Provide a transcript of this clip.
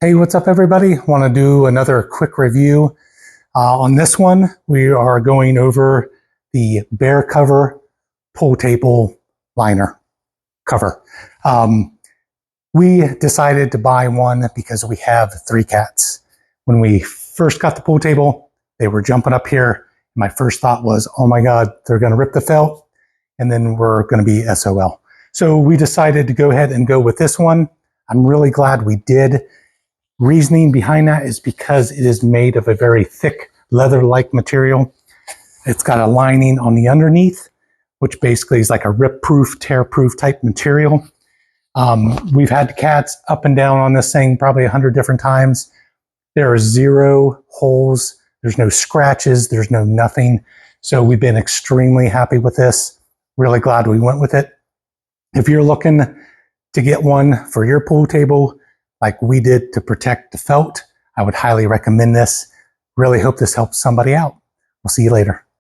Hey, what's up everybody? Want to do another quick review. On this one, we are going over the Bear Cover pool table liner cover. We decided to buy one because we have 3 cats. When we first got the pool table, they were jumping up here. My first thought was, oh my God, they're going to rip the felt and then we're going to be SOL. So we decided to go ahead and go with this one. I'm really glad we did. Reasoning behind that is because it is made of a very thick leather-like material. It's got a lining on the underneath, which basically is like a rip-proof, tear-proof type material. We've had the cats up and down on this thing probably 100 different times. There are 0 holes. There's no scratches. There's no nothing. So we've been extremely happy with this. Really glad we went with it. If you're looking to get one for your pool table, like we did to protect the felt, I would highly recommend this. Really hope this helps somebody out. We'll see you later.